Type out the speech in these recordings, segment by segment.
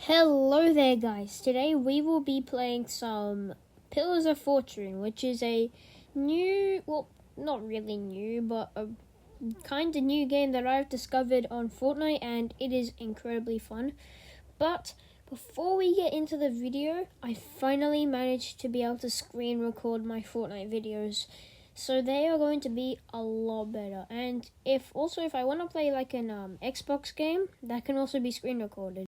Hello there guys, today we will be playing some Pillars of Fortune, which is a new, well not really new, but a kind of new game that I've discovered on Fortnite and it is incredibly fun. But before we get into the video, I finally managed to be able to screen record my Fortnite videos. So they are going to be a lot better, and if I want to play like an Xbox game, that can also be screen recorded.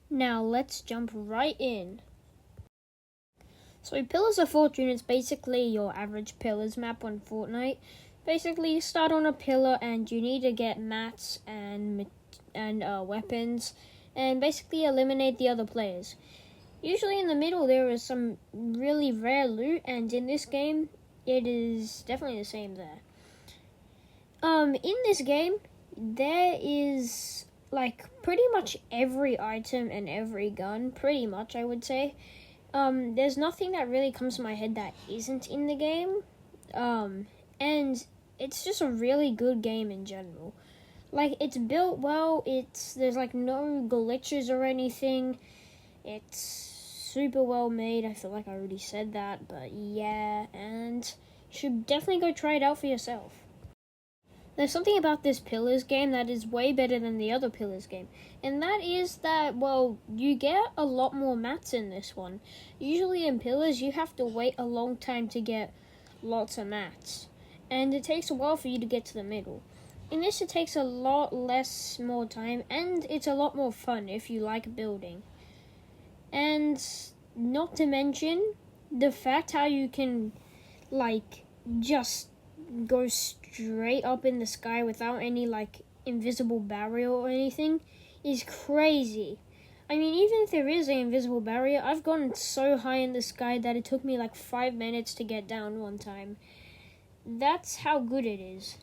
Now let's jump right in. So Pillars of Fortune is basically your average pillars map on Fortnite. Basically you start on a pillar and you need to get mats and weapons and basically eliminate the other players. Usually in the middle there is some really rare loot, and in this game it is definitely the same there. In this game there is like pretty much every item and every gun, pretty much I would say. There's nothing that really comes to my head that isn't in the game. And it's just a really good game in general. Like, it's built well, there's like no glitches or anything. It's super well made. I feel like I already said that, but yeah, and you should definitely go try it out for yourself. There's something about this Pillars game that is way better than the other Pillars game. And that is that, well, you get a lot more mats in this one. Usually in Pillars, you have to wait a long time to get lots of mats. And it takes a while for you to get to the middle. In this, it takes a lot more time, and it's a lot more fun if you like building. And not to mention, the fact how you can, like, just go straight up in the sky without any like invisible barrier or anything is crazy. I mean, even if there is an invisible barrier, I've gone so high in the sky that it took me like 5 minutes to get down one time. That's how good it is.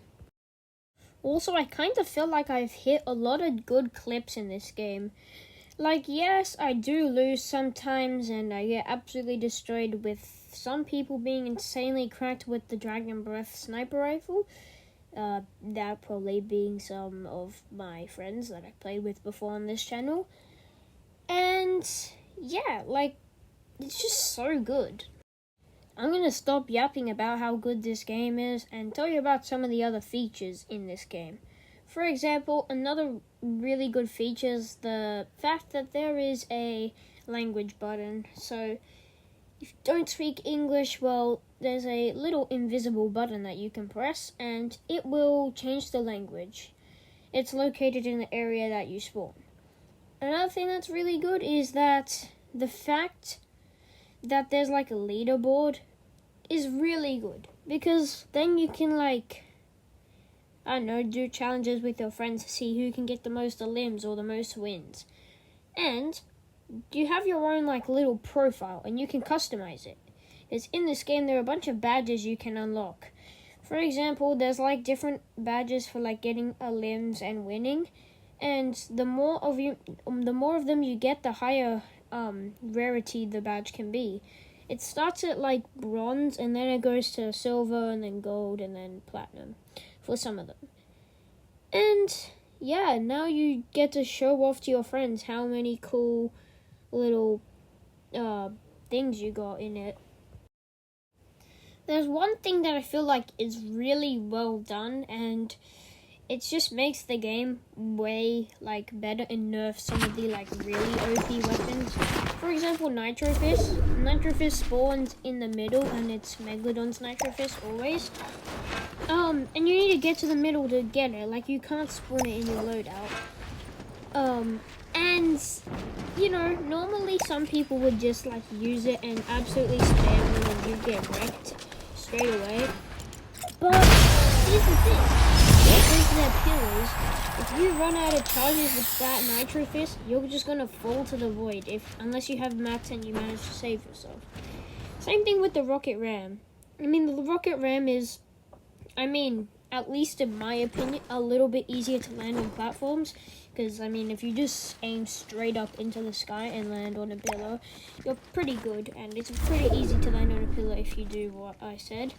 Also, I kind of feel like I've hit a lot of good clips in this game. Like, yes, I do lose sometimes and I get absolutely destroyed, with some people being insanely cracked with the Dragon Breath sniper rifle. That probably being some of my friends that I played with before on this channel. And yeah, like, it's just so good. I'm going to stop yapping about how good this game is and tell you about some of the other features in this game. For example, another really good feature is the fact that there is a language button. So if you don't speak English, well, there's a little invisible button that you can press and it will change the language. It's located in the area that you spawn. Another thing that's really good is that the fact that there's like a leaderboard is really good, because then you can, like, I don't know, do challenges with your friends to see who can get the most limbs or the most wins. And you have your own like little profile and you can customize it. Because in this game there are a bunch of badges you can unlock. For example, there's like different badges for like getting limbs and winning. And the more of them you get, the higher rarity the badge can be. It starts at like bronze and then it goes to silver and then gold and then platinum for some of them. And yeah, now you get to show off to your friends how many cool little things you got in it. There's one thing that I feel like is really well done, and it just makes the game way like better and nerfs some of the like really OP weapons. For example, Nitro Fist. Nitro Fist spawns in the middle and it's Megalodon's Nitro Fist always. And you need to get to the middle to get it. Like, you can't spawn it in your loadout. And you know, normally some people would just like use it and absolutely spam them and you get wrecked straight away. But here's the thing. Because they're pillars, if you run out of charges with that Nitro Fist, you're just gonna fall to the void unless you have mats and you manage to save yourself. Same thing with the Rocket Ram. I mean, the Rocket Ram is, at least in my opinion, a little bit easier to land on platforms. Because, if you just aim straight up into the sky and land on a pillar, you're pretty good. And it's pretty easy to land on a pillar if you do what I said.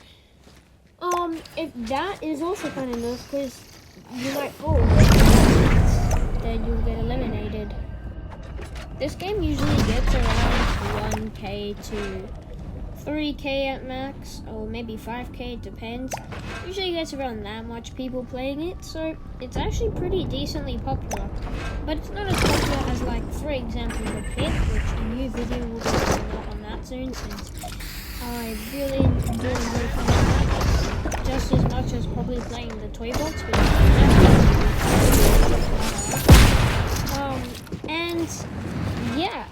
If that is also kind of nerfed, because you might fall, then you'll get eliminated. This game usually gets around 1k to 3k at max, or maybe 5k, it depends. Usually gets around that much people playing it, so it's actually pretty decently popular. But it's not as popular as, like, for example, The Pit, which a new video will be coming out on that soon, since I really enjoy playing that just as much as probably playing the Toy Box, which and yeah,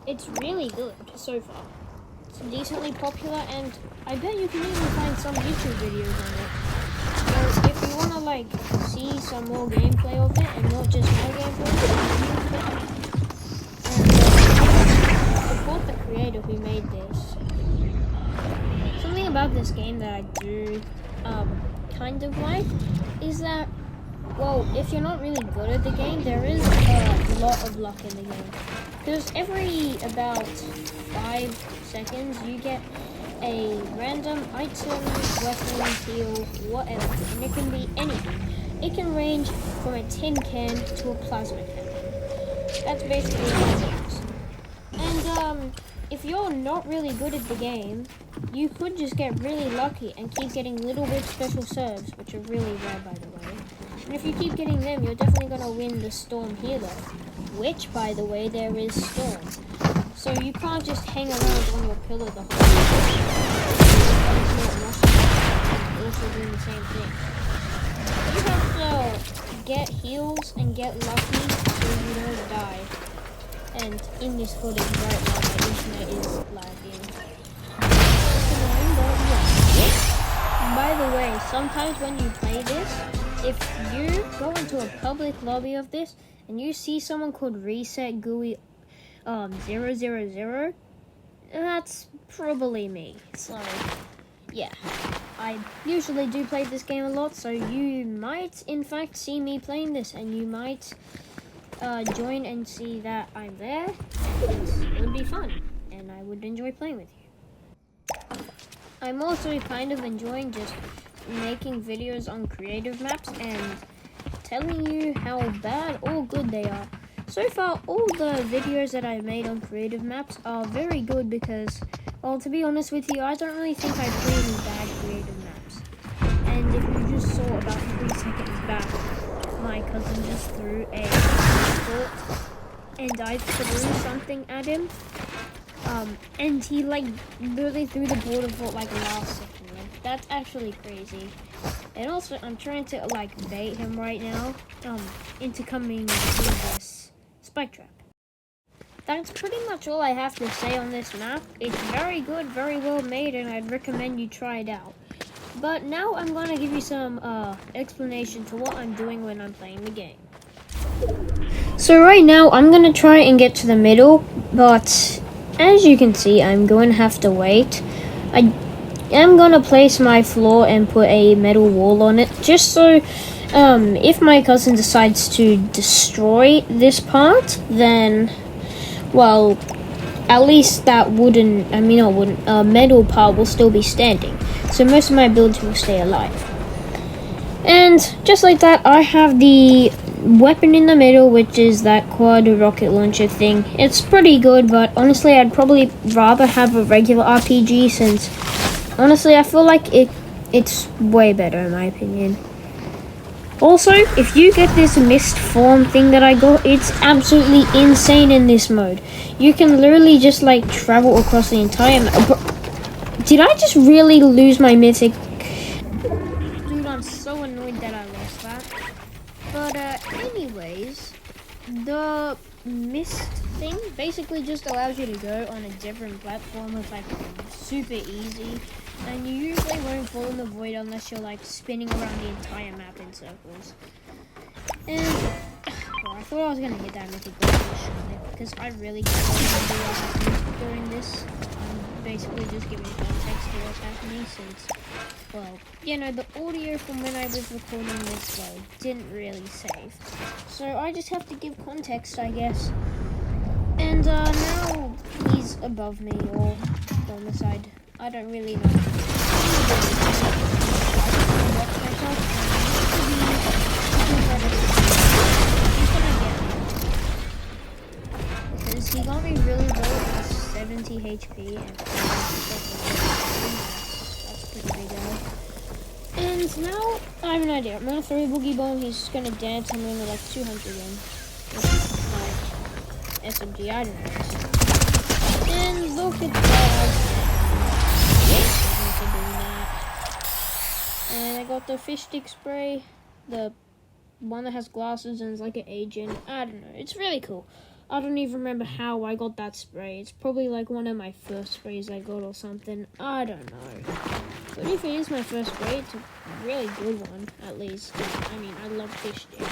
it's really good so far. It's decently popular, and I bet you can even find some YouTube videos on it. So if you want to like see some more gameplay of it and not just my gameplay, and support the creator who made this. Something about this game that I do kind of like is that, well, if you're not really good at the game, there is a lot of luck in the game. Because every about 5 seconds, you get a random item, weapon, heal, whatever. And it can be anything. It can range from a tin can to a plasma cannon. That's basically how it works. And if you're not really good at the game, you could just get really lucky and keep getting little bit special serves, which are really rare, by the way. And if you keep getting them, you're definitely going to win the Storm Healer, which, by the way, there is Storm. So you can't just hang around on your pillar the whole time. You're also doing the same thing. You have to get heals and get lucky so you don't die. And in this footage right now, my internet is lagging. By the way, sometimes when you play this, if you go into a public lobby of this and you see someone called Reset GUI 000, that's probably me. So yeah, I usually do play this game a lot, so you might in fact see me playing this, and you might join and see that I'm there, and it would be fun, and I would enjoy playing with you. I'm also kind of enjoying just making videos on creative maps and telling you how bad or good they are. So far, all the videos that I've made on creative maps are very good because, well, to be honest with you, I don't really think I play any bad creative maps. And if you just saw about 3 seconds back, my cousin just threw a fort, and I threw something at him, and he like literally threw the border fort like last second. Like, that's actually crazy. And also, I'm trying to like bait him right now into coming to this spike trap. That's pretty much all I have to say on this map. It's very good, very well made, and I'd recommend you try it out. But now I'm going to give you some explanation to what I'm doing when I'm playing the game. So right now I'm going to try and get to the middle, but as you can see, I'm going to have to wait. I am going to place my floor and put a metal wall on it, just so if my cousin decides to destroy this part, then, well, at least that metal part will still be standing. So most of my builds will stay alive. And just like that, I have the weapon in the middle, which is that quad rocket launcher thing. It's pretty good, but honestly, I'd probably rather have a regular RPG, since honestly, I feel like it's way better in my opinion. Also, if you get this mist form thing that I got, it's absolutely insane in this mode. You can literally just like travel across the entire map. Did I just really lose my mythic? Dude, I'm so annoyed that I lost that. But anyways, the mist thing basically just allows you to go on a different platform. It's like super easy, and you usually won't fall in the void unless you're like spinning around the entire map in circles. And well, I thought I was gonna hit that mythic because I really can't remember what happened during this. I'm basically just giving context to what's happening, since, well, you know, the audio from when I was recording this, well, didn't really save. So I just have to give context, I guess. And now he's above me or on the side. I don't really know. because he got me really low at 70 HP and that's pretty big out. And now I have an idea. I'm gonna throw a Boogie Bomb, he's gonna dance, I'm gonna like 200 him. My SMG, I don't know. And look at that. And I got the fish stick spray, the one that has glasses and is like an agent. I don't know. It's really cool. I don't even remember how I got that spray. It's probably like one of my first sprays I got or something. I don't know. But if it is my first spray, it's a really good one, at least. I mean, I love fish stick.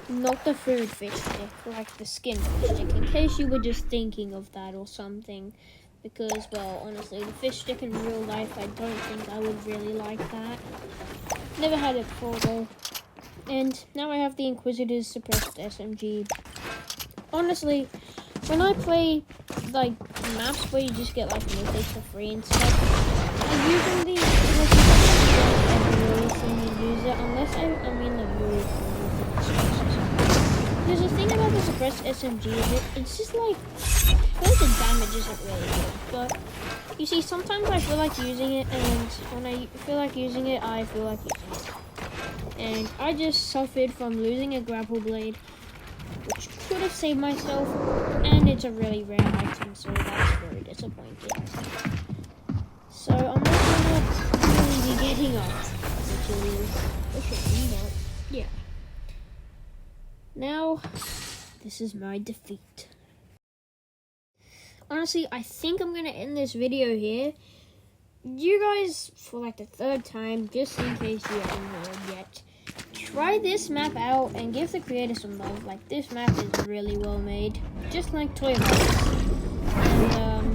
Not the food fish stick, like the skin fish stick, in case you were just thinking of that or something. Because, well, honestly, the fish stick in real life, I don't think I would really like that. Never had it before, though. And now I have the Inquisitor's suppressed SMG. Honestly, when I play, like, maps where you just get, like, mythics for free and stuff, I usually, use it, unless I'm in the mood for because the thing about the suppressed SMG is it's just like, I feel like the damage isn't really good, but you see, sometimes I feel like using it, and when I feel like using it, I feel like using it. And I just suffered from losing a grapple blade, which could have saved myself, and it's a really rare item, so that's very disappointing. So I'm not gonna really be getting up, which is a shame, but yeah. Now, this is my defeat. Honestly, I think I'm gonna end this video here. You guys, for like the third time, just in case you haven't heard yet, try this map out and give the creator some love. Like, this map is really well made, just like Toy Box. And